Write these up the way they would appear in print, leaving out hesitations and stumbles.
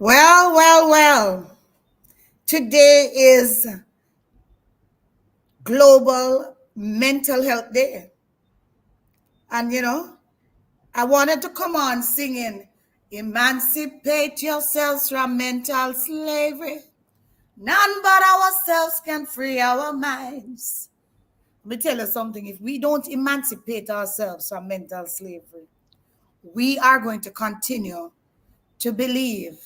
Well. Today is Global Mental Health Day. And I wanted to come on singing, Emancipate yourselves from mental slavery. None but ourselves can free our minds. Let me tell you something. If we don't emancipate ourselves from mental slavery, we are going to continue to believe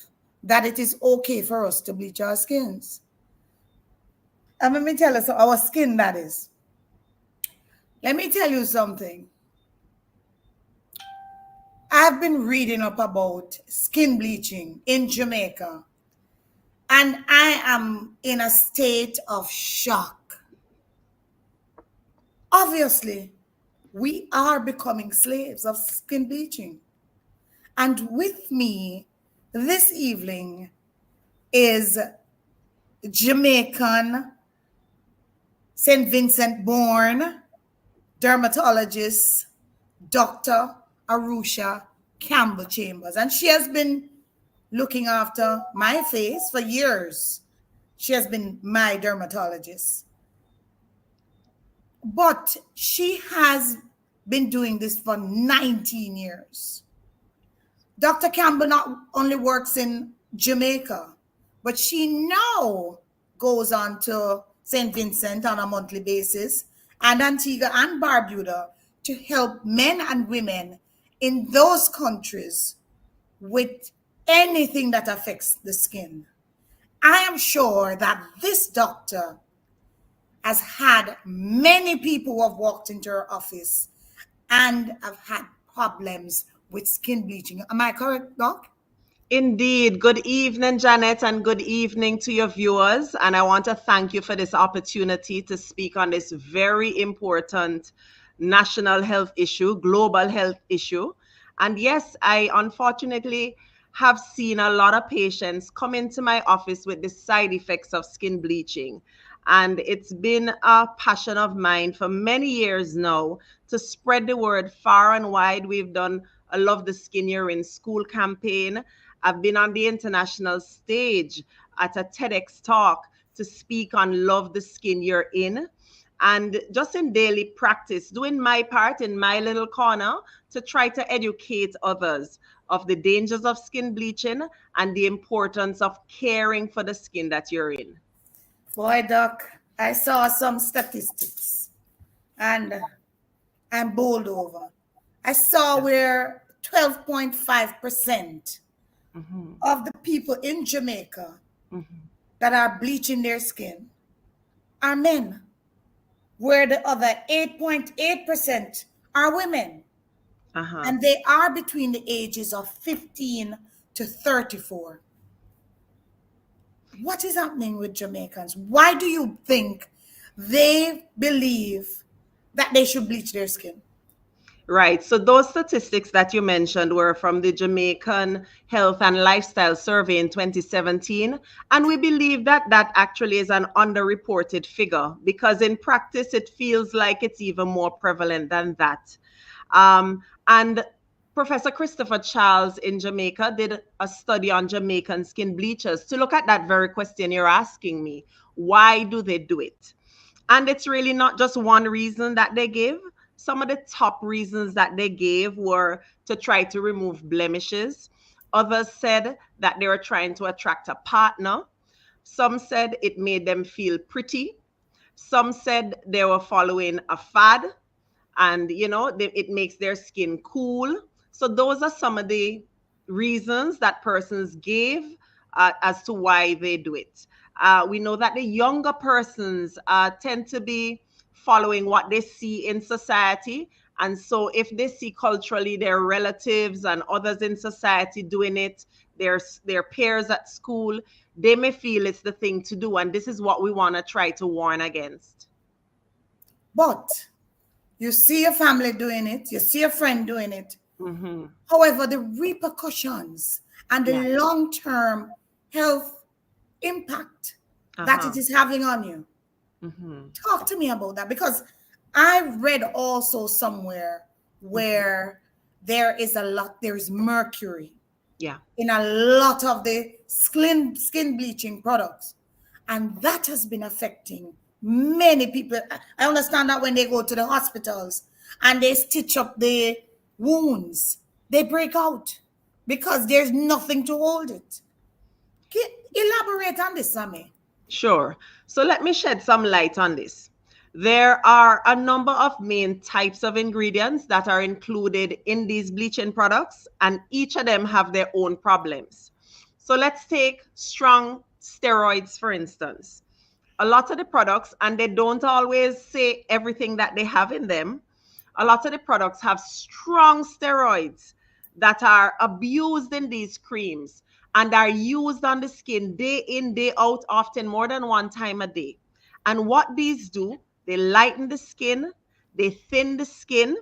that it is okay for us to bleach our skins. And let me tell you, so our skin, that is. Let me tell you something. I've been reading up about skin bleaching in Jamaica, and I am in a state of shock. Obviously, we are becoming slaves of skin bleaching. And with me this evening is Jamaican St. Vincent born dermatologist Dr. Arusha Campbell Chambers. And she has been looking after my face for years. She has been my dermatologist. But she has been doing this for 19 years. Dr. Campbell not only works in Jamaica, but she now goes on to St. Vincent on a monthly basis and Antigua and Barbuda to help men and women in those countries with anything that affects the skin. I am sure that this doctor has had many people who have walked into her office and have had problems with skin bleaching. Am I correct, Doc? Indeed. Good evening, Janet, and good evening to your viewers. And I want to thank you for this opportunity to speak on this very important national health issue, global health issue. And yes, I unfortunately have seen a lot of patients come into my office with the side effects of skin bleaching. And it's been a passion of mine for many years now to spread the word far and wide. We've done a Love the Skin You're in School campaign. I've been on the international stage at a TEDx talk to speak on Love the Skin You're in. And just in daily practice, doing my part in my little corner to try to educate others of the dangers of skin bleaching and the importance of caring for the skin that you're in. Boy, Doc, I saw some statistics and I'm bowled over. I saw where 12.5% of the people in Jamaica that are bleaching their skin are men, where the other 8.8% are women. And they are between the ages of 15 to 34. What is happening with Jamaicans? Why do you think they believe that they should bleach their skin? Right. So those statistics that you mentioned were from the Jamaican Health and Lifestyle Survey in 2017. And we believe that that actually is an underreported figure because in practice, it feels like it's even more prevalent than that. And Professor Christopher Charles in Jamaica did a study on Jamaican skin bleachers to look at that very question you're asking me. Why do they do it? And it's really not just one reason that they give. Some of the top reasons that they gave were to try to remove blemishes. Others said that they were trying to attract a partner. Some said it made them feel pretty. Some said they were following a fad and, it makes their skin cool. So those are some of the reasons that persons gave as to why they do it. We know that the younger persons tend to be following what they see in society. And so if they see culturally their relatives and others in society doing it, their peers at school, they may feel it's the thing to do. And this is what we want to try to warn against. But you see a family doing it, you see a friend doing it. Mm-hmm. However, the repercussions and the long-term health impact that it is having on you. Talk to me about that, because I read also somewhere where there is mercury Yeah. in a lot of the skin bleaching products. And that has been affecting many people. I understand that when they go to the hospitals and they stitch up the wounds, they break out because there's nothing to hold it. Elaborate on this, Sammy. Sure. So let me shed some light on this. There are a number of main types of ingredients that are included in these bleaching products, and each of them have their own problems. So let's take strong steroids, for instance. A lot of the products, and they don't always say everything that they have in them, a lot of the products have strong steroids that are abused in these creams and are used on the skin day in, day out, often more than one time a day. And what these do, they lighten the skin, they thin the skin,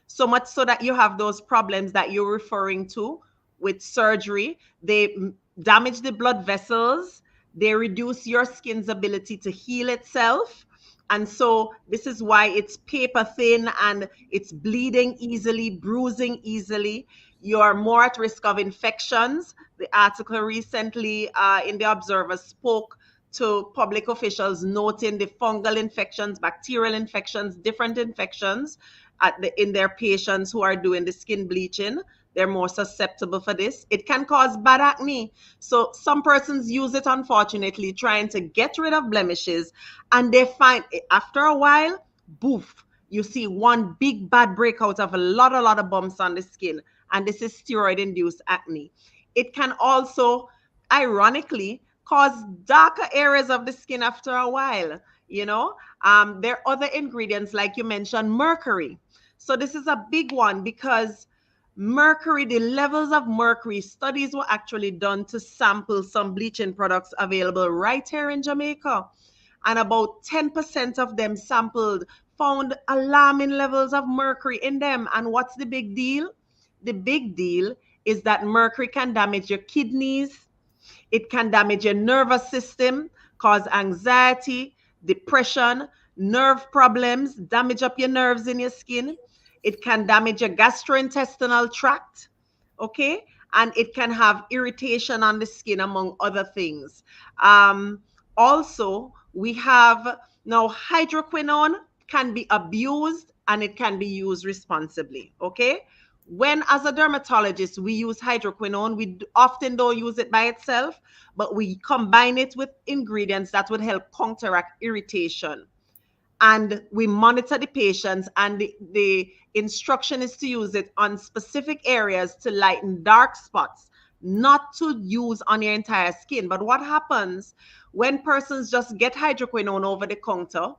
so much so that you have those problems that you're referring to with surgery. They damage the blood vessels, they reduce your skin's ability to heal itself. And so this is why it's paper thin and it's bleeding easily, bruising easily. You are more at risk of infections. The article recently in the Observer spoke to public officials noting the fungal infections, bacterial infections, different infections in their patients who are doing the skin bleaching. They're more susceptible for this. It can cause bad acne. So some persons use it, unfortunately, trying to get rid of blemishes, and they find after a while, boof, you see one big bad breakout of a lot of bumps on the skin. And this is steroid-induced acne. It can also, ironically, cause darker areas of the skin after a while. There are other ingredients, like you mentioned, mercury. So this is a big one because mercury, the levels of mercury, studies were actually done to sample some bleaching products available right here in Jamaica. And about 10% of them sampled found alarming levels of mercury in them. And what's the big deal? The big deal is that mercury can damage your kidneys, it can damage your nervous system, cause anxiety, depression, nerve problems, damage up your nerves in your skin. It can damage your gastrointestinal tract, okay? And it can have irritation on the skin, among other things. Also, we have now hydroquinone can be abused and it can be used responsibly, okay? When, as a dermatologist, we use hydroquinone, we often don't use it by itself, but we combine it with ingredients that would help counteract irritation. And we monitor the patients, and the instruction is to use it on specific areas to lighten dark spots, not to use on your entire skin. But what happens when persons just get hydroquinone over the counter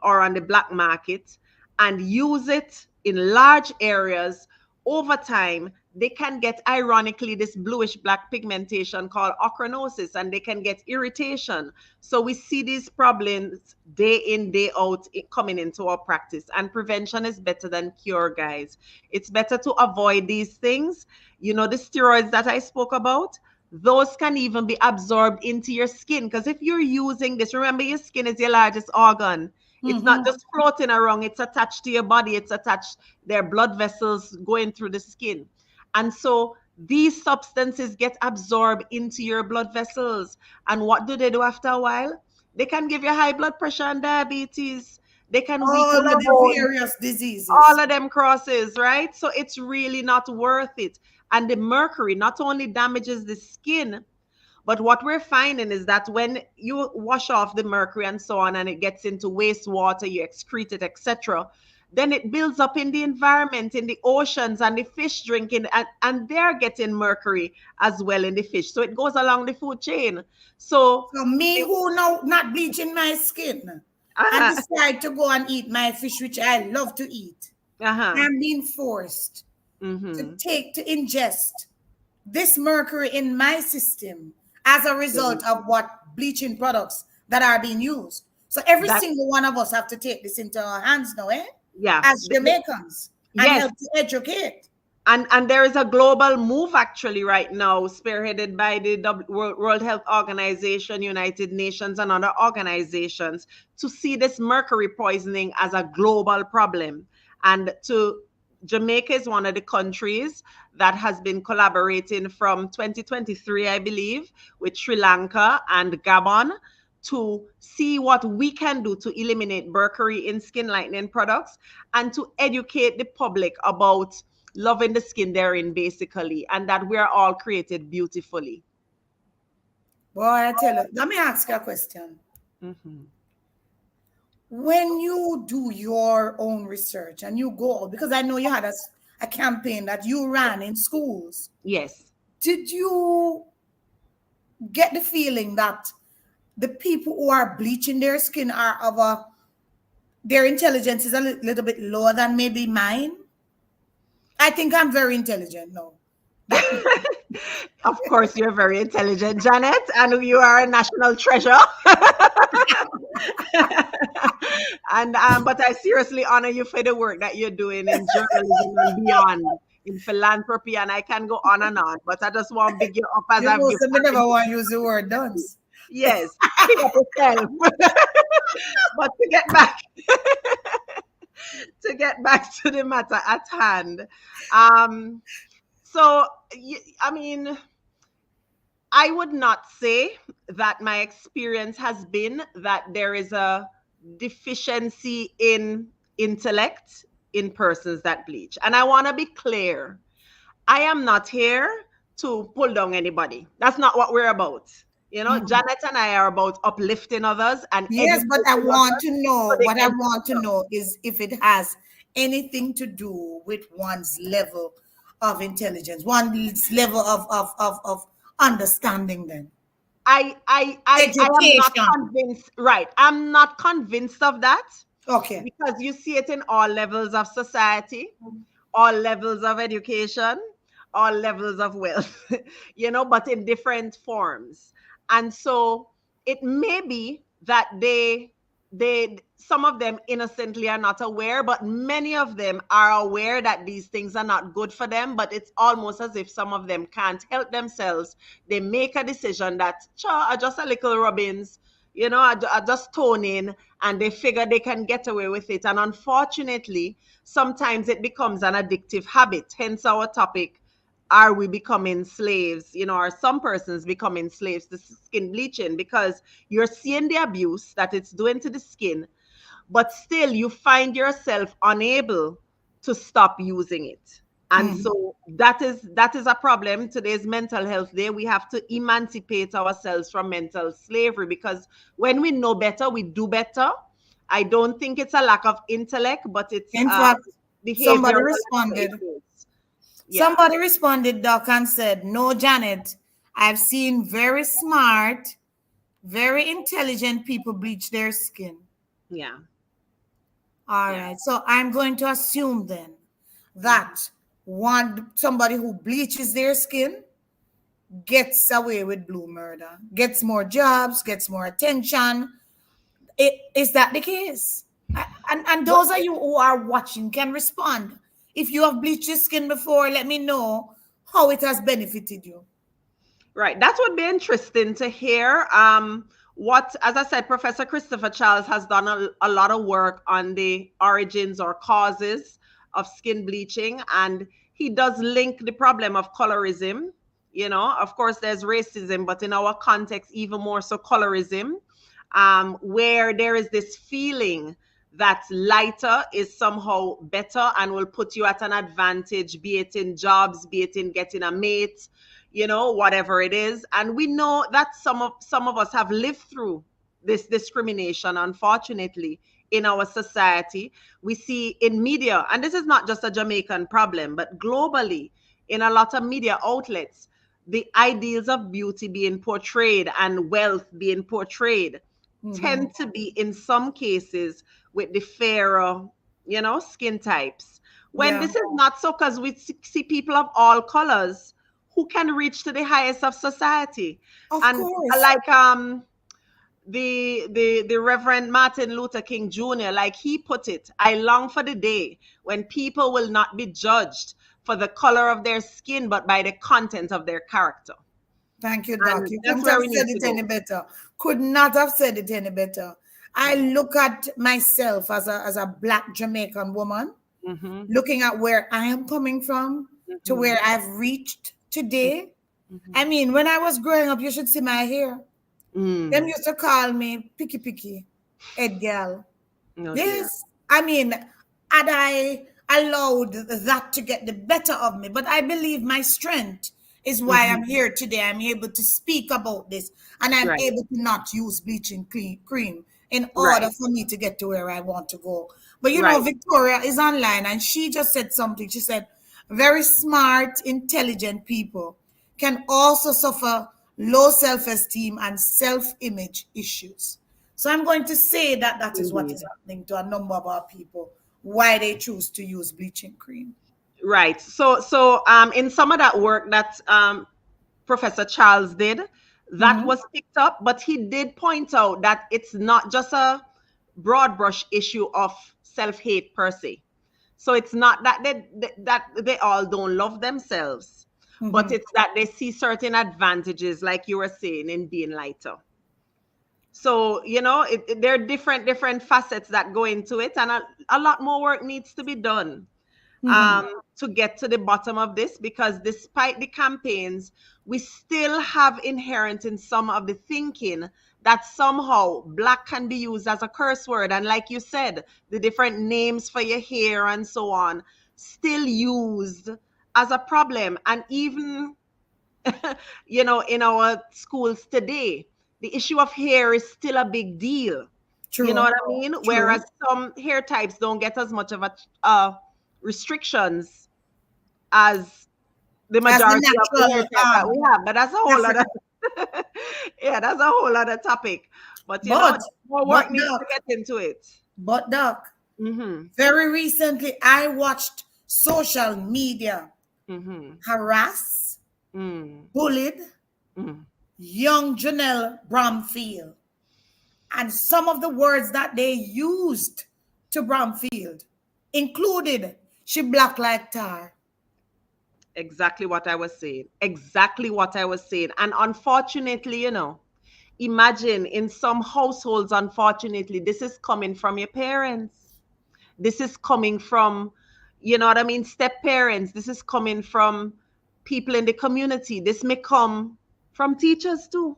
or on the black market and use it in large areas? Over time, they can get, ironically, this bluish black pigmentation called ochronosis, and they can get irritation. So we see these problems day in, day out coming into our practice. And prevention is better than cure, guys. It's better to avoid these things. The steroids that I spoke about, those can even be absorbed into your skin. Because if you're using this, remember, your skin is your largest organ. It's not just floating around, it's attached to your body, it's attached, there are blood vessels going through the skin. And so these substances get absorbed into your blood vessels. And what do they do after a while? They can give you high blood pressure and diabetes. They can weaken All your of the bones, various all diseases. of them crosses, right? So it's really not worth it. And the mercury not only damages the skin, but what we're finding is that when you wash off the mercury and so on, and it gets into wastewater, you excrete it, etc., then it builds up in the environment, in the oceans, and the fish drinking, and they're getting mercury as well in the fish. So it goes along the food chain. So, So me who now not bleaching my skin and uh-huh, decide to go and eat my fish, which I love to eat, uh-huh, I'm being forced mm-hmm, to ingest this mercury in my system as a result of what bleaching products that are being used. So every that, single one of us have to take this into our hands now, yeah, as Jamaicans, and yes. help to educate. And there is a global move actually right now, spearheaded by the World Health Organization, United Nations, and other organizations, to see this mercury poisoning as a global problem and to Jamaica is one of the countries that has been collaborating from 2023, I believe, with Sri Lanka and Gabon to see what we can do to eliminate mercury in skin lightening products and to educate the public about loving the skin they're in, basically, and that we're all created beautifully. Boy, I tell you, let me ask you a question. Mm-hmm. When you do your own research and you go, because I know you had a campaign that you ran in schools, Yes. did you get the feeling that the people who are bleaching their skin are their intelligence is a little bit lower than maybe mine? I think I'm very intelligent. No. Of course, you're very intelligent, Janet, and you are a national treasure. And but I seriously honor you for the work that you're doing in journalism and beyond, in philanthropy, and I can go on and on. But I just want to big you up as You I've know, given. some never want to use the word dance. Yes, pick up yourself. But to get back to the matter at hand, so I mean, I would not say that my experience has been that there is a deficiency in intellect in persons that bleach. And I want to be clear, I am not here to pull down anybody. That's not what we're about. You know, Mhm. Janet and I are about uplifting others and Yes, but I educating want others to so know, they what I can do want to better. know is if it has anything to do with one's level of intelligence, one's level of understanding then. I am not Education. convinced, right? I'm not convinced of that Okay. because you see it in all levels of society, all levels of education, all levels of wealth, but in different forms. And so it may be that some of them innocently are not aware, but many of them are aware that these things are not good for them. But it's almost as if some of them can't help themselves. They make a decision that, sure, I just a little rubbings, I just tone in, and they figure they can get away with it. And unfortunately, sometimes it becomes an addictive habit. Hence our topic, are we becoming slaves? Are some persons becoming slaves to skin bleaching? Because you're seeing the abuse that it's doing to the skin, but still you find yourself unable to stop using it. And Mhm. so that is a problem. Today's mental health day. We have to emancipate ourselves from mental slavery, because when we know better, we do better. I don't think it's a lack of intellect, but it's In fact, somebody behavioral responded. issues. Yeah. Somebody responded, Doc, and said, "No, Janet, I've seen very smart, very intelligent people bleach their skin." Yeah. All Yeah. right. So I'm going to assume then Mhm. that somebody who bleaches their skin gets away with blue murder, gets more jobs, gets more attention. Is that the case? And Well, those of you who are watching can respond. If you have bleached your skin before, let me know how it has benefited you. right. That would be interesting to hear. As I said, Professor Christopher Charles has done a lot of work on the origins or causes of skin bleaching, and he does link the problem of colorism. Of course, there's racism, but in our context, even more so colorism, where there is this feeling that lighter is somehow better and will put you at an advantage, be it in jobs, be it in getting a mate, whatever it is. And we know that some of us have lived through this discrimination, unfortunately, in our society. We see in media, and this is not just a Jamaican problem, but globally, in a lot of media outlets, the ideals of beauty being portrayed and wealth being portrayed Mhm. tend to be, in some cases, with the fairer, skin types. When Yeah, this is not so, because we see people of all colors who can reach to the highest of society. of And course. like the Reverend Martin Luther King Jr., like he put it, I long for the day when people will not be judged for the color of their skin, but by the content of their character. Thank you, Doc. And You that's couldn't where have we said need to it any go. better. Could not have said it any better. I Yeah. look at myself as a black Jamaican woman. Mm-hmm. looking at where I am coming from to Mm-hmm. where I've reached today. I mean, when I was growing up, you should see my hair. Them Mm. used to call me Picky Picky, Ed Gal. Oh dear. Yes, I mean, had I allowed that to get the better of me, but I believe my strength is why Mm-hmm. I'm here today. I'm able to speak about this and I'm Right. able to not use bleaching cream in order Right. for me to get to where I want to go. But Right. Victoria is online and she just said something. She said, very smart, intelligent people can also suffer low self esteem and self image issues. So I'm going to say that that is what is Indeed. happening to a number of our people, why they choose to use bleaching cream. Right. In some of that work that Professor Charles did, that Mhm. was picked up, but he did point out that it's not just a broad brush issue of self-hate per se. So it's not that they all don't love themselves, but Mhm. it's that they see certain advantages, like you were saying, in being lighter. So there are different facets that go into it, and a lot more work needs to be done Mhm. to get to the bottom of this, because despite the campaigns, we still have inherent in some of the thinking that somehow black can be used as a curse word. And like you said, the different names for your hair and so on, still used as a problem. And even, in our schools today, the issue of hair is still a big deal. You know True. what I mean? Whereas True. some hair types don't get as much of a restrictions as the As the majority of the hair natural type that we have. But that's a whole other African. yeah, that's a whole other topic. But But more but work needs to doc, get into it. doc, Mm-hmm. very recently I watched social media Mm-hmm. harass, Mm. bullied Mm. young Janelle Bromfield. And some of the words that they used to Bromfield included, she black like tar. Exactly what I was saying. Exactly what I was saying. And unfortunately, imagine in some households, unfortunately, this is coming from your parents. This is coming from, you know what I mean, step parents. This is coming from people in the community. This may come from teachers too,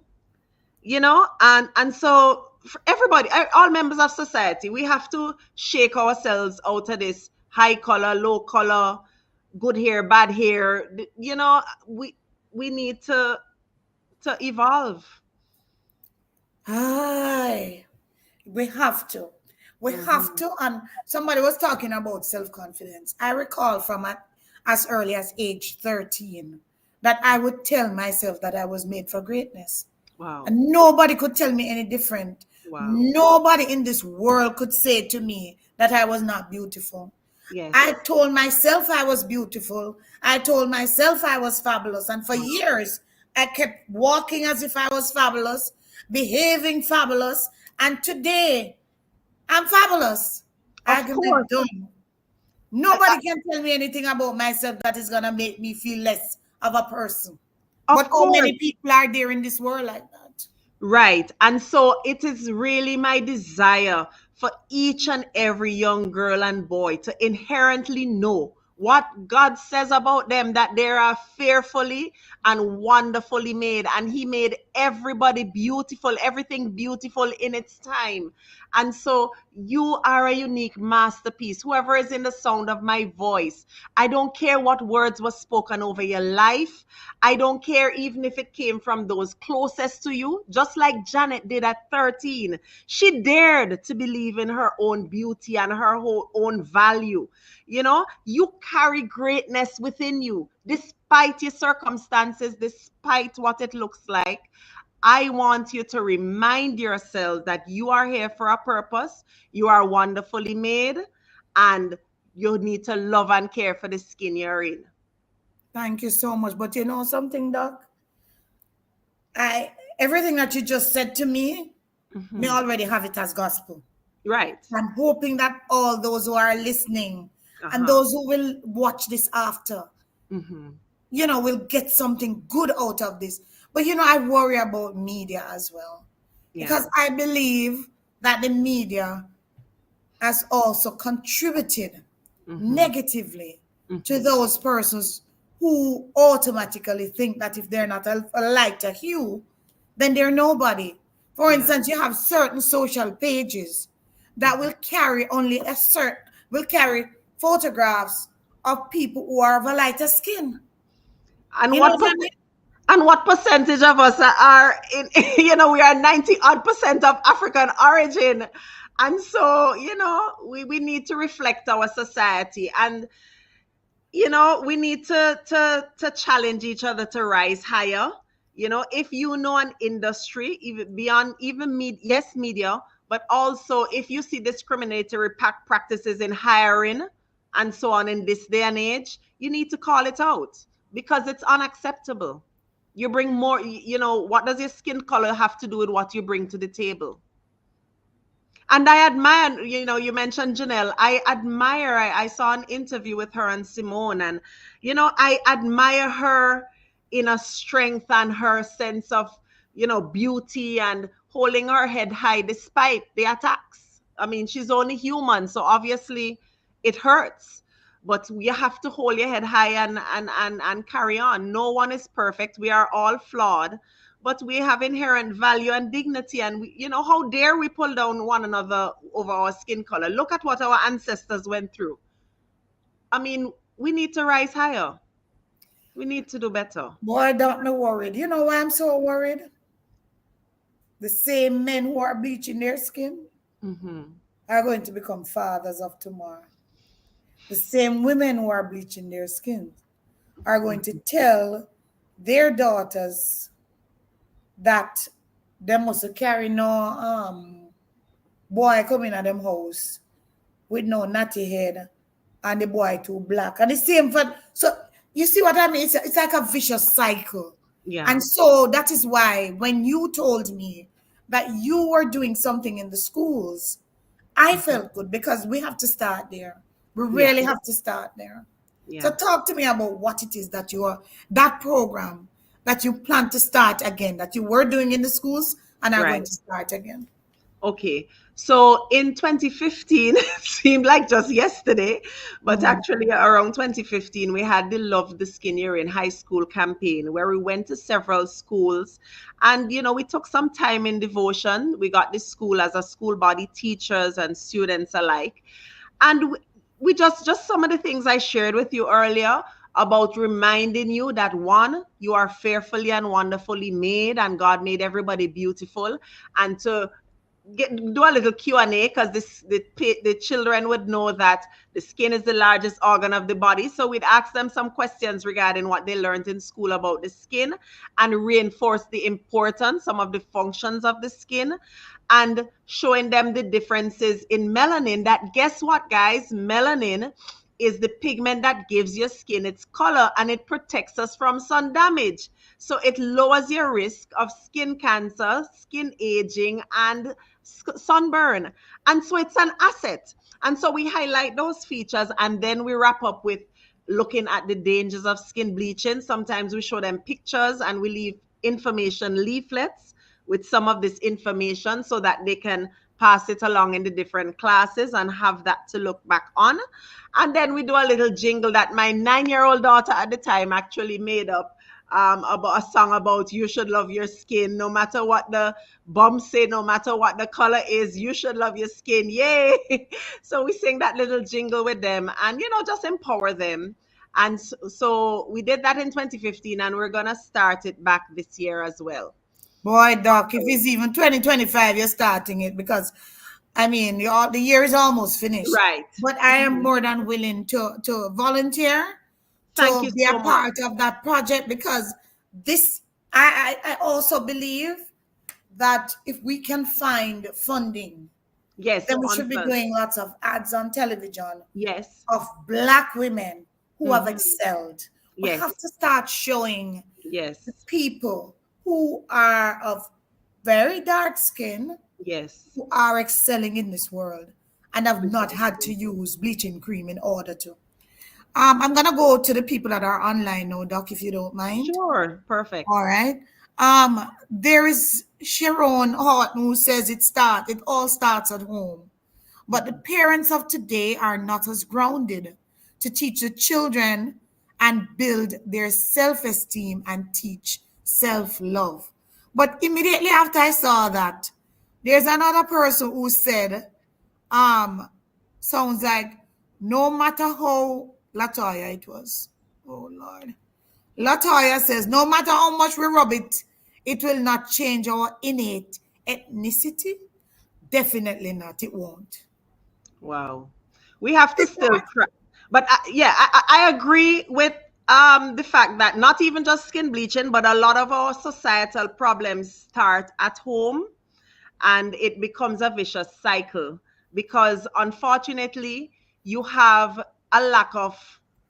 and so for everybody, all members of society, we have to shake ourselves out of this high color, low color, good hair, bad hair. We need to evolve. Aye, we have to. We have Hmm. to. And somebody was talking about self confidence. I recall from as early as age 13 that I would tell myself that I was made for greatness. Wow. And nobody could tell me any different. Wow. Nobody in this world could say to me that I was not beautiful. I Yes. told myself I was beautiful. I told myself I was fabulous. And for Wow. years, I kept walking as if I was fabulous, behaving fabulous. And today, I'm fabulous. Of Argument course. done. I, Nobody can tell me anything about myself that is going to make me feel less of a person. But of how course. many people are there in this world like that? Right. And so it is really my desire for each and every young girl and boy to inherently know what God says about them, that they are fearfully and wonderfully made. And He made everybody beautiful, everything beautiful in its time. And so you are a unique masterpiece. Whoever is in the sound of my voice, I don't care what words were spoken over your life. I don't care even if it came from those closest to you, just like Janet did at 13. She dared to believe in her own beauty and her own value. You carry greatness within you, despite your circumstances, despite what it looks like. I want you to remind yourself that you are here for a purpose. You are wonderfully made, and you need to love and care for the skin you're in. Thank you so much. But you know something, Doc? I everything that you just said to me Hmm. already have it as gospel. Right. I'm hoping that all those who are listening and Uh-huh. those who will watch this after, Hmm. will get something good out of this. But I worry about media as well Yeah. because I believe that the media has also contributed negatively to Mm-hmm. those persons who automatically think that if they're not a lighter hue, then they're nobody. For Yeah. instance, you have certain social pages that will carry only a certain, will carry photographs of people who are of a lighter skin. And You know what what I mean? and what percentage of us are in, we are 90 odd percent of African origin. And so, we need to reflect our society, and we need to challenge each other to rise higher. If you know an industry, even beyond even yes, media, but also if you see discriminatory practices in hiring and so on in this day and age, you need to call it out because it's unacceptable. You bring more, what does your skin color have to do with what you bring to the table? And I admire, you mentioned Janelle. I saw an interview with her and Simone, and, I admire her inner strength and her sense of, beauty and holding her head high despite the attacks. I mean, she's only human, so obviously it hurts. But you have to hold your head high and carry on. No one is perfect. We are all flawed, but we have inherent value and dignity. And how dare we pull down one another over our skin color? Look at what our ancestors went through. I mean, we need to rise higher. We need to do better. Boy, don't be worried. You know why I'm so worried? The same men who are bleaching their skin Mm-hmm. are going to become fathers of tomorrow. The same women who are bleaching their skin are going to tell their daughters that they must carry no boy coming at them house with no natty head and the boy too black. And the same for, so you see what I mean? It's like a vicious cycle. Yeah. And so that is why when you told me that you were doing something in the schools, I Mm-hmm. felt good because we have to start there. We Yeah. really have to start there. So Yeah. talk to me about what it is that you are, that program that you plan to start again, that you were doing in the schools and are going Right. to start again. Okay. So in 2015, it seemed like just yesterday, but Mhm. actually around 2015, we had the Love the Skin You're in High School campaign where we went to several schools, and, we took some time in devotion. We got the school as a school body, teachers and students alike. And we just some of the things I shared with you earlier about reminding you that one, you are fearfully and wonderfully made, and God made everybody beautiful, and to do a little Q&A, because the children would know that the skin is the largest organ of the body. So we'd ask them some questions regarding what they learned in school about the skin and reinforce the importance, some of the functions of the skin, and showing them the differences in melanin. That, guess what, guys? Melanin is the pigment that gives your skin its color, and it protects us from sun damage. So it lowers your risk of skin cancer, skin aging, and sunburn. And so it's an asset. And so we highlight those features, and then we wrap up with looking at the dangers of skin bleaching. Sometimes we show them pictures and we leave information leaflets with some of this information so that they can pass it along in the different classes and have that to look back on. And then we do a little jingle that my 9-year-old daughter at the time actually made up, about a song about you should love your skin no matter what the bumps say, no matter what the color is, you should love your skin. Yay! So we sing that little jingle with them and, just empower them. And so we did that in 2015, and we're going to start it back this year as well. Boy, Doc, if it's even 2025, you're starting it because, I mean, the year is almost finished. Right. But I am Mhm. more than willing to volunteer Thank to you be a so much. part of that project because this, I also believe that if we can find funding, Yes, then we on should be first. doing lots of ads on television Yes. of Black women who have Hmm. excelled. We Yes. have to start showing the Yes. people who are of very dark skin Yes. who are excelling in this world and have not had to Precisely. use bleaching cream in order to. I'm gonna go to the people that are online now, Doc, if you don't mind. Sure. Perfect. All right. There is Sharon Horton who says it all starts at home. But the parents of today are not as grounded to teach the children and build their self-esteem and teach self-love. But immediately after I saw that, there's another person who said, sounds like no matter how Latoya it was. Oh Lord. Latoya says, no matter how much we rub it, it will not change our innate ethnicity. Definitely not. It won't. Wow. We have to It's still not. try. But yeah, I agree with the fact that not even just skin bleaching, but a lot of our societal problems start at home, and it becomes a vicious cycle because unfortunately you have a lack of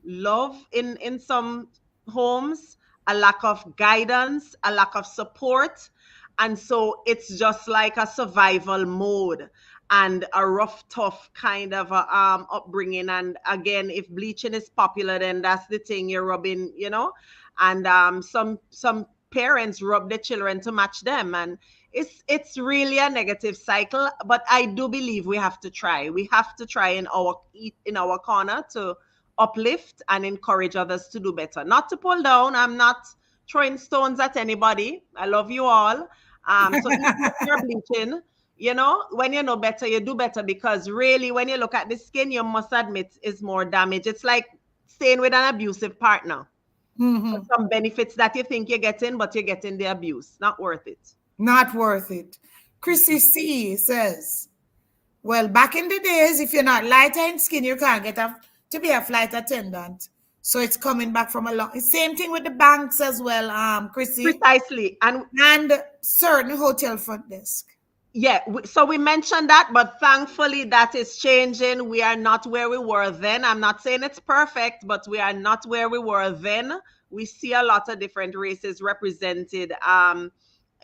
love in some homes, a lack of guidance, a lack of support, and so it's just like a survival mode and a rough tough kind of a, upbringing. And again, if bleaching is popular, then that's the thing you're rubbing, and some parents rub their children to match them, and it's really a negative cycle. But I do believe we have to try. We have to try in our corner to uplift and encourage others to do better. Not to pull down. I'm not throwing stones at anybody. I love you all. So even if you're bleaching, when you know better, you do better, because really, when you look at the skin, you must admit is more damage. It's like staying with an abusive partner. For some benefits that you think you're getting, but you're getting the abuse. Not worth it. Not worth it. Chrissy C says, well, back in the days, if you're not lighter in skin, you can't get to be a flight attendant. So it's coming back from a long. Same thing with the banks as well, Chrissy. Precisely. And certain hotel front desk. Yeah, so we mentioned that, but thankfully that is changing. We are not where we were then. I'm not saying it's perfect, but we are not where we were then. We see a lot of different races represented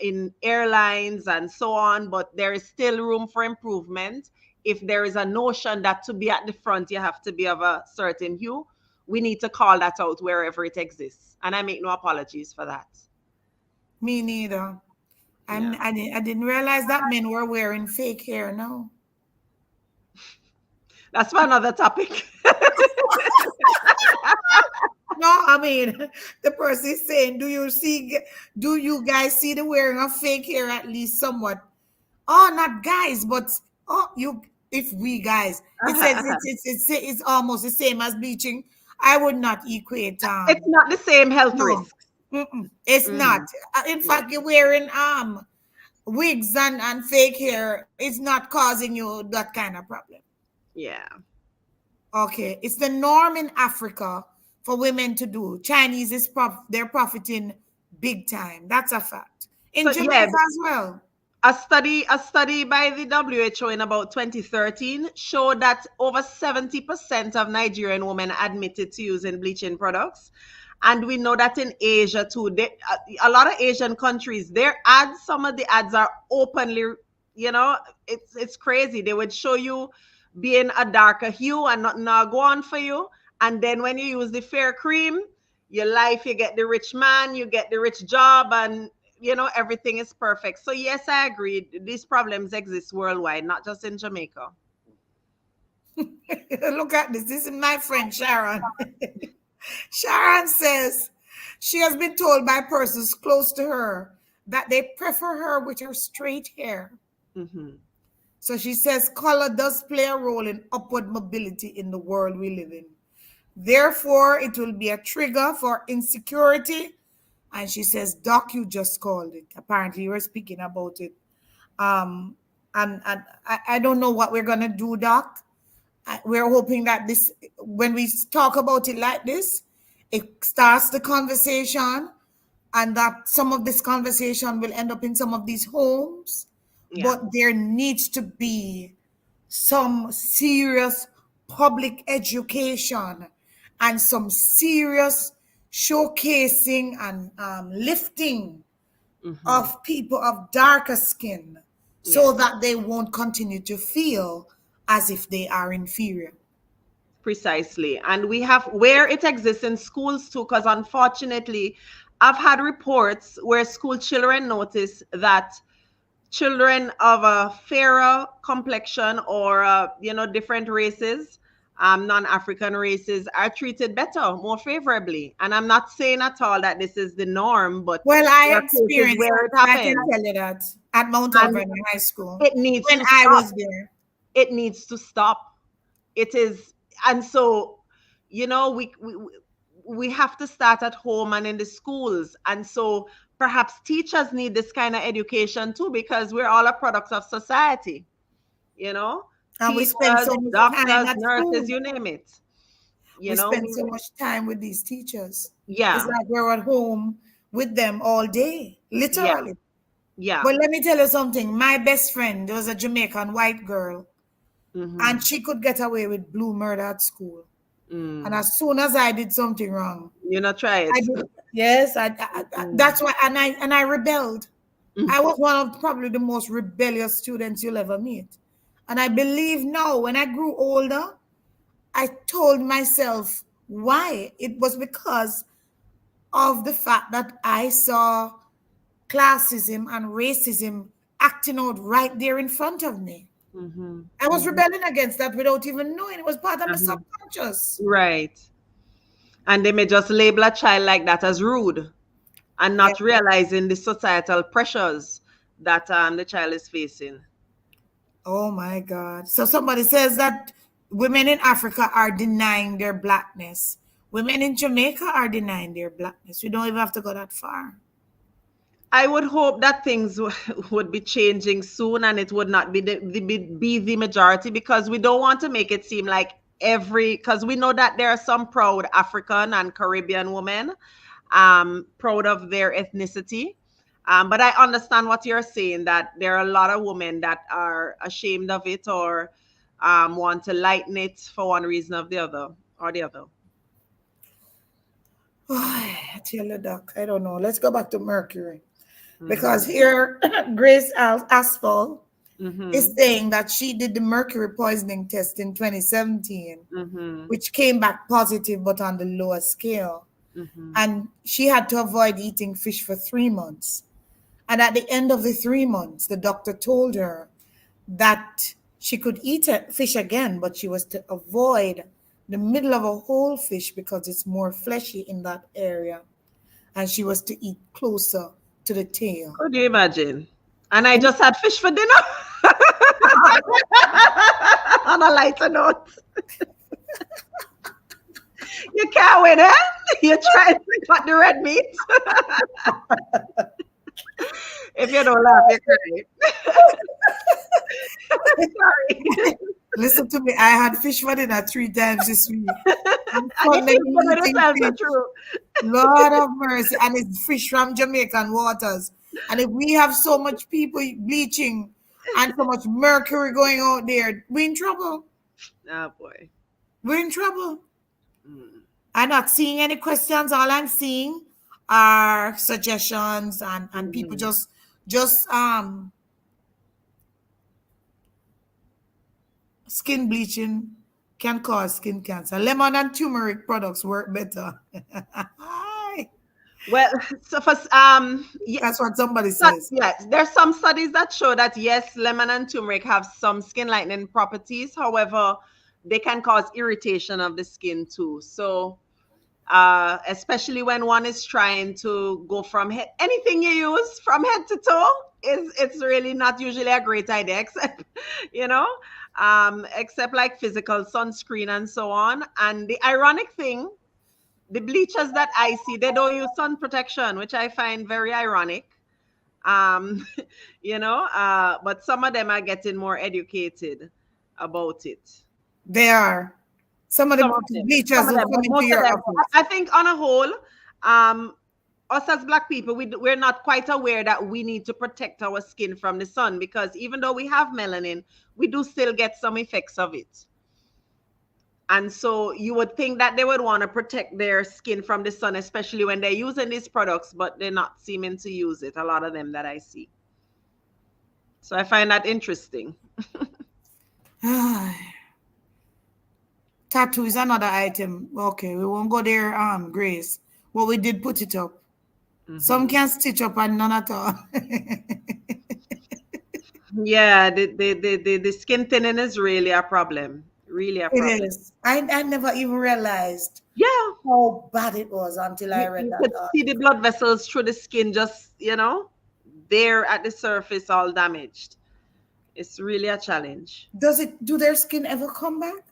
in airlines and so on, but there is still room for improvement. If there is a notion that to be at the front, you have to be of a certain hue, we need to call that out wherever it exists. And I make no apologies for that. Me neither. Yeah. I didn't realize that men were wearing fake hair. No. That's for another topic. No, I mean, the person is saying, do you guys see the wearing of fake hair at least somewhat? Oh, not guys, but if we guys, it says it's almost the same as bleaching. I would not equate. It's not the same health No, risk. it's not. In fact, you're wearing wigs and fake hair. It's not causing you that kind of problem. Yeah. Okay, it's the norm in Africa for women to do. Chinese they're profiting big time. That's a fact. In Jamaica as well. A study by the WHO in about 2013 showed that over 70% of Nigerian women admitted to using bleaching products. And we know that in Asia too, a lot of Asian countries, some of the ads are openly, it's crazy. They would show you being a darker hue and not go on for you. And then when you use the fair cream, you get the rich man, you get the rich job, and everything is perfect. So yes, I agree. These problems exist worldwide, not just in Jamaica. Look at this. This is my friend Sharon. Sharon says she has been told by persons close to her that they prefer her with her straight hair. So she says color does play a role in upward mobility in the world we live in. Therefore, it will be a trigger for insecurity. And she says, Doc, you just called it. Apparently, you were speaking about it. And I don't know what we're going to do, Doc. We're hoping that when we talk about it like this, it starts the conversation, and that some of this conversation will end up in some of these homes. Yeah. But there needs to be some serious public education and some serious showcasing and lifting of people of darker skin so that they won't continue to feel as if they are inferior. Precisely. And we have where it exists in schools too, because unfortunately, I've had reports where school children notice that children of a fairer complexion or different races, non-African races, are treated better, more favorably. And I'm not saying at all that this is the norm, but Well, there I are cases experienced where it, it and I can happens, tell you that at Mount and Auburn High School it needs when to I stop. was there. It needs to stop. It is. And so, we have to start at home and in the schools. And so perhaps teachers need this kind of education too, because we're all a product of society, you know And we spend teachers, so much time doctors, at nurses, school. you name it. We spend so much time with these teachers. It's Yeah, like we're at home with them all day, yeah, literally. yeah. But let me tell you something. My best friend was a Jamaican white girl, Mm-hmm. and she could get away with blue murder at school. And Mm. as soon as I did something wrong, You not try I it. did. Yes, Mm. that's why, and I rebelled. I was one of probably the most rebellious students you'll ever meet. And I believe now, when I grew older, I told myself why. It was because of the fact that I saw classism and racism acting out right there in front of me. Mm-hmm. I was Mm-hmm. rebelling against that without even knowing. It was part of my Uh-huh. subconscious. Right. And they may just label a child like that as rude and Yeah. not realizing the societal pressures that the child is facing. Oh my God. So somebody says that women in Africa are denying their blackness. Women in Jamaica are denying their blackness. We don't even have to go that far. I would hope that things would be changing soon, and it would not be the majority, because we don't want to make it seem like because we know that there are some proud African and Caribbean women, proud of their ethnicity. But I understand what you're saying, that there are a lot of women that are ashamed of it, or want to lighten it for one reason or the other, I tell you, Doc, I don't know. Let's go back to Mercury. Because Mm-hmm. here, Grace Aspel is Mm-hmm. saying that she did the mercury poisoning test in 2017, Mm-hmm. which came back positive but on the lower scale. Mm-hmm. And she had to avoid eating fish for 3 months. And at the end of the 3 months, the doctor told her that she could eat fish again, but she was to avoid the middle of a whole fish because it's more fleshy in that area. And she was to eat closer to the tail. Could you imagine? And I And just had fish for dinner. On a lighter note, you can't win, eh? You're trying to cut the red meat. If you don't laugh, you cry. Sorry. listen to me, I had fish for dinner 3 times this week. I'm And you currently keep telling eating yourself the fish. truth. Lord of mercy. And it's fish from Jamaican waters. And if we have so much people bleaching and so much mercury going out there, we're in trouble. Oh boy. We're in trouble. Mm. I'm not seeing any questions. All I'm seeing are suggestions, and people Mhm. just skin bleaching can cause skin cancer. Lemon and turmeric products work better. Well, so for yeah, That's what somebody says. yes, there's some studies that show that yes, lemon and turmeric have some skin lightening properties. However, they can cause irritation of the skin too. So, especially when one is trying to go from head, anything you use from head to toe is it's really not usually a great idea, except you know, except like physical sunscreen and so on. And the ironic thing, the bleachers that I see, they don't use sun protection, which I find very ironic. Um, but some of them are getting more educated about it. They are. Some of the Some bleachers of will them, come but into most of your them, office. I think on a whole, us as Black people, we're not quite aware that we need to protect our skin from the sun, because even though we have melanin, we do still get some effects of it. And so you would think that they would want to protect their skin from the sun, especially when they're using these products, but they're not seeming to use it, a lot of them that I see. So I find that interesting. Tattoo is another item. Okay, we won't go there, Grace. But we did put it up. Some Mm-hmm. can stitch up and none at all. Yeah, the skin thinning is really a problem. Really a It problem. is. I never even realized Yeah, how bad it was until I read you that could see the article. blood vessels through the skin, just, there at the surface, all damaged. It's really a challenge. Do their skin ever come back?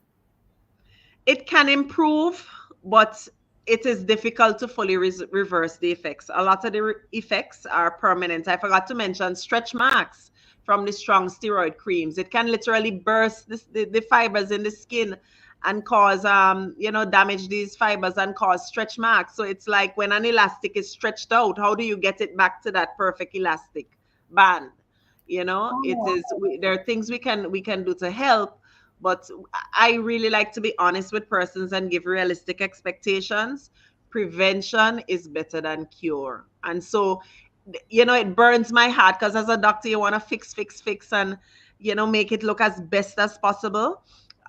It can improve, but it is difficult to fully reverse the effects. A lot of the effects are permanent. I forgot to mention stretch marks from the strong steroid creams. It can literally burst the fibers in the skin and cause damage these fibers and cause stretch marks. So it's like when an elastic is stretched out, how do you get it back to that perfect elastic band? It Oh, is there are things we can do to help, but I really like to be honest with persons and give realistic expectations. Prevention is better than cure. And so, it burns my heart because as a doctor, you want to fix, fix, fix, and, make it look as best as possible.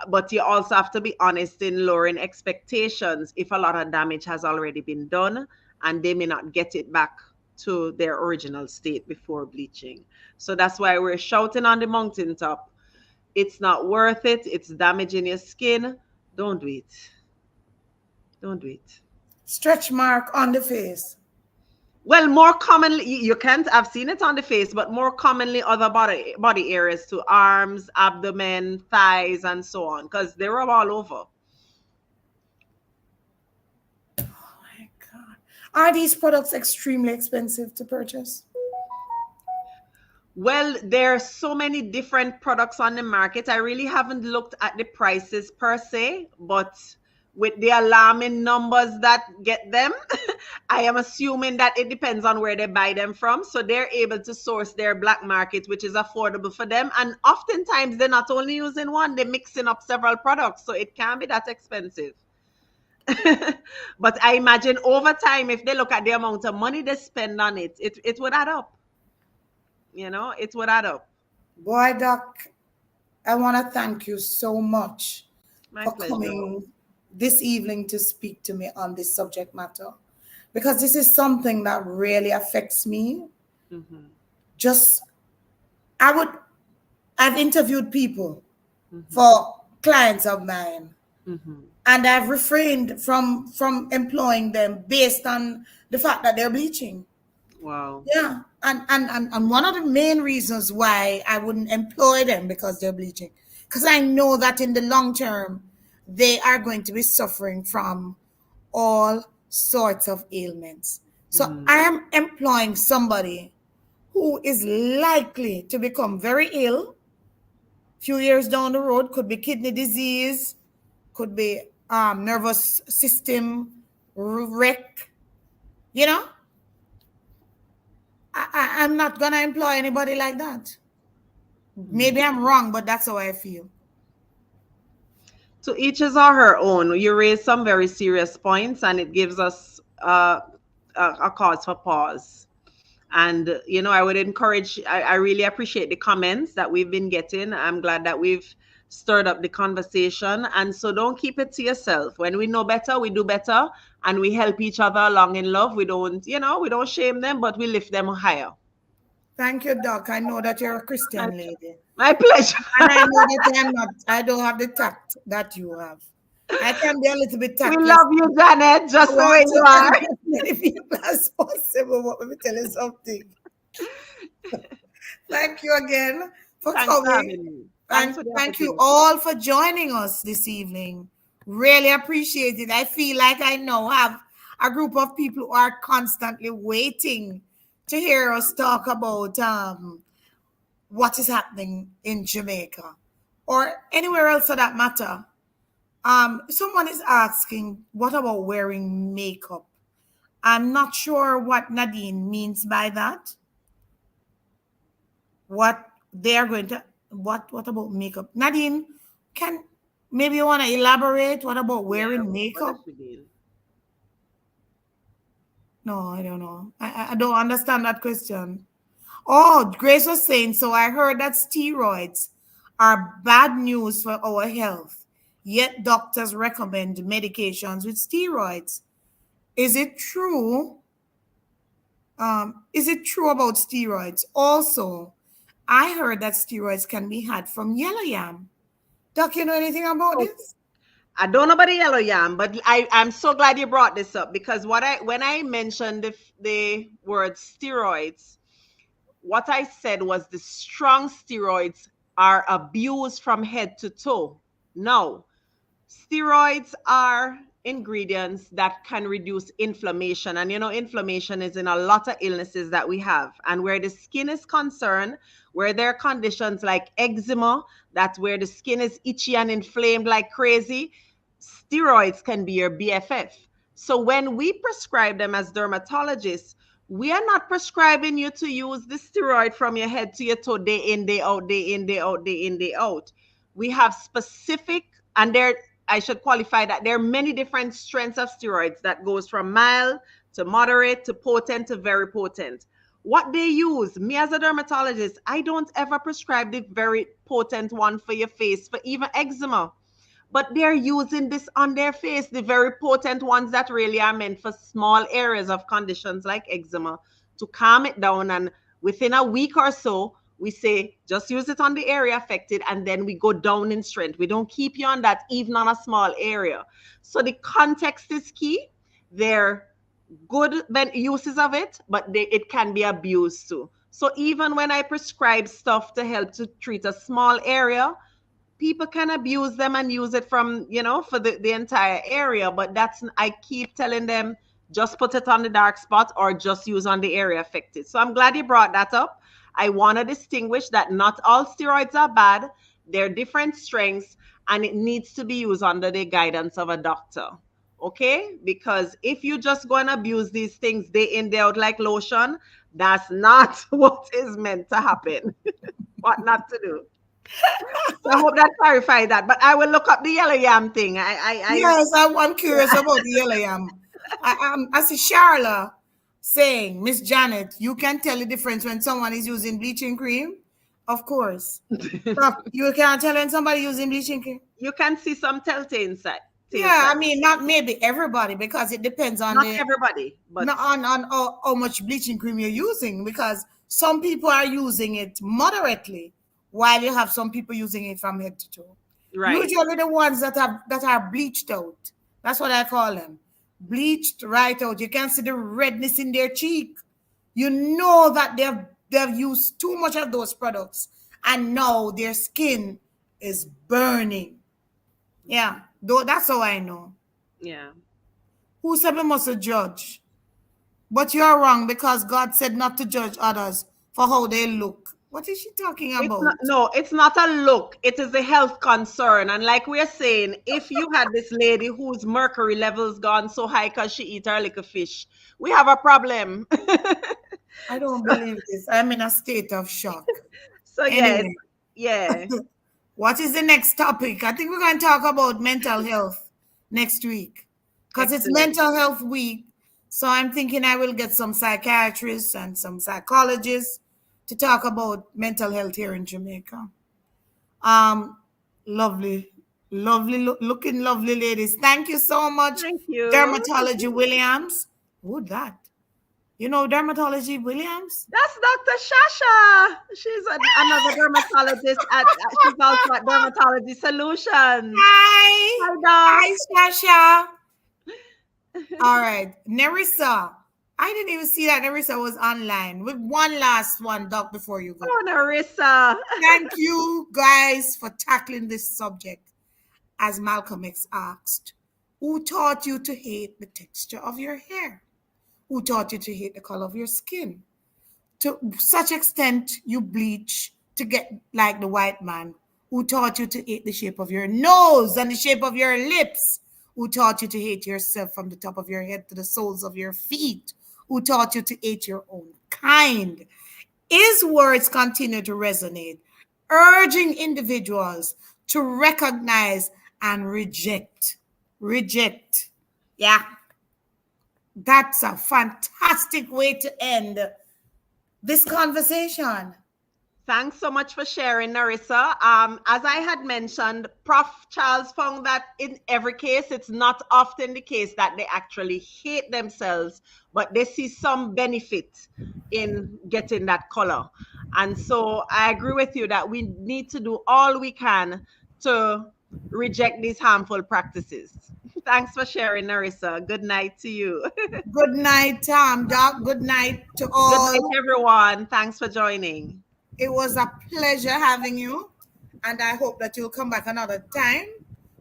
But you also have to be honest in lowering expectations if a lot of damage has already been done and they may not get it back to their original state before bleaching. So that's why we're shouting on the mountaintop, it's not worth it. It's damaging your skin. Don't do it. Don't do it. stretch mark on the face. Well, more commonly, you can't. I've seen it on the face, but more commonly, other body areas to arms, abdomen, thighs, and so on, because they rub all over. Oh my God. Are these products extremely expensive to purchase? Well, there are so many different products on the market. I really haven't looked at the prices per se, but with the alarming numbers that get them, I am assuming that it depends on where they buy them from. So they're able to source their black market, which is affordable for them. And oftentimes they're not only using one, they're mixing up several products. So it can be that expensive. But I imagine over time, if they look at the amount of money they spend on it, it would add up. It would add up. Boy, Doc, I want to thank you so much My for pleasure. coming this evening to speak to me on this subject matter because this is something that really affects me. Mm-hmm. Just, I would, I've interviewed people Mm-hmm. for clients of mine, Mm-hmm. and I've refrained from employing them based on the fact that they're bleaching. Wow. Yeah, and one of the main reasons why I wouldn't employ them because they're bleaching, because I know that in the long term they are going to be suffering from all sorts of ailments. So Mm-hmm. I am employing somebody who is likely to become very ill few years down the road. Could be kidney disease, could be nervous system wreck. You know, I'm not gonna employ anybody like that. Mm-hmm. Maybe I'm wrong, but that's how I feel. To each is or her own. You raise some very serious points, and it gives us a cause for pause. And I would encourage. I really appreciate the comments that we've been getting. I'm glad that we've stirred up the conversation. And so don't keep it to yourself. When we know better, we do better, and we help each other along in love. We don't shame them, but we lift them higher. Thank you, Doc. I know that you're a My, Christian lady. my pleasure. And I know that I'm not, I don't have the tact that you have. I can be a little bit We tactless. love you, Janet, I just the way want you to are. help as many people as possible. But let me tell you something. Thank you again for Thanks for coming. having me. Thanks And for the thank you opportunity. all for joining us this evening. Really appreciate it. I feel like I now have a group of people who are constantly waiting to hear us talk about what is happening in Jamaica or anywhere else for that matter. Someone is asking, what about wearing makeup? I'm not sure what Nadine means by that. What they are going to what about makeup? Nadine, can maybe you want to elaborate? What about Yeah, wearing what does makeup? she mean? No, I don't know. I don't understand that question. Oh, Grace was saying, so I heard that steroids are bad news for our health, yet doctors recommend medications with steroids. Is it true? Is it true about steroids? Also, I heard that steroids can be had from yellow yam. Doc, you know anything about So this? I don't know about the yellow yam, but I'm so glad you brought this up because when I mentioned the word steroids, what I said was the strong steroids are abused from head to toe. No, steroids are ingredients that can reduce inflammation. And inflammation is in a lot of illnesses that we have. And where the skin is concerned, where there are conditions like eczema, that's where the skin is itchy and inflamed like crazy, steroids can be your BFF. So when we prescribe them as dermatologists, we are not prescribing you to use the steroid from your head to your toe day in, day out, day in, day out, day in, day out. We have specific, and there, I should qualify that there are many different strengths of steroids that goes from mild to moderate to potent to very potent. What they use, me as a dermatologist, I don't ever prescribe the very potent one for your face, for even eczema. But they're using this on their face, the very potent ones that really are meant for small areas of conditions like eczema, to calm it down. And within a week or so, we say just use it on the area affected, and then we go down in strength. We don't keep you on that even on a small area. So the context is key. They're good uses of it, but it can be abused too. So even when I prescribe stuff to help to treat a small area, people can abuse them and use it from, for the entire area. But I keep telling them, just put it on the dark spot or just use on the area affected. So I'm glad you brought that up. I want to distinguish that not all steroids are bad. They're different strengths, and it needs to be used under the guidance of a doctor. Okay? Because if you just go and abuse these things day in, day out like lotion, that's not what is meant to happen. What not to do. So I hope that clarified that. But I will look up the yellow yam thing. Yes, I'm curious about the yellow yam. I see Charla saying, Miss Janet, you can tell the difference when someone is using bleaching cream. Of course. Doc, you can't tell when somebody using bleaching cream. You can see some telltale signs. Yeah, I mean, not maybe everybody, because it depends on Not everybody, but on how much bleaching cream you're using, because some people are using it moderately, while you have some people using it from head to toe. right. Usually the ones that are bleached out. That's what I call them. Bleached right out. You can see the redness in their cheek. You know that they've used too much of those products, and now their skin is burning. Yeah, though that's how I know. Yeah. Who said we must judge? But you're wrong, because God said not to judge others for how they look. What is she talking about? It's not a look. It is a health concern. And like we're saying, if you had this lady whose mercury levels gone so high because she eat her little fish, we have a problem. I don't believe this. I'm in a state of shock. So Anyway, yeah. what is the next topic? I think we're going to talk about mental health next week, because it's Excellent. mental health week. So I'm thinking I will get some psychiatrists and some psychologists to talk about mental health here in Jamaica. Um, lovely, looking lovely ladies. Thank you so much, Thank you. Dermatology Williams. Who that? You know Dermatology Williams? That's Dr. Shasha. She's another dermatologist she's also at Dermatology Solutions. Hi. Hi, Doc. Hi, Sasha. All right. Nerissa. I didn't even see that Nerissa was online. With one last one, Doc, before you go. Oh, Narissa. Thank you guys for tackling this subject. As Malcolm X asked, who taught you to hate the texture of your hair? Who taught you to hate the color of your skin? To such extent you bleach to get like the white man. Who taught you to hate the shape of your nose and the shape of your lips? Who taught you to hate yourself from the top of your head to the soles of your feet? Who taught you to hate your own kind? His words continue to resonate, urging individuals to recognize and reject. Reject. Yeah. That's a fantastic way to end this conversation. Thanks so much for sharing, Narissa. As I had mentioned, Prof. Charles found that in every case, it's not often the case that they actually hate themselves, but they see some benefit in getting that color. And so I agree with you that we need to do all we can to reject these harmful practices. Thanks for sharing, Narissa. Good night to you. Good night, Doc. Good night to Good night, all. everyone. Thanks for joining. It was a pleasure having you, and I hope that you'll come back another time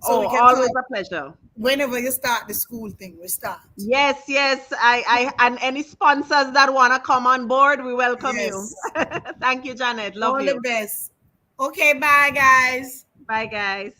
so Oh, we can always talk a pleasure. whenever you start the school thing. We start. Yes, yes. And any sponsors that want to come on board, we welcome you. Yes. Thank you, Janet. Love All the you. best. Okay, bye, guys. Bye, guys.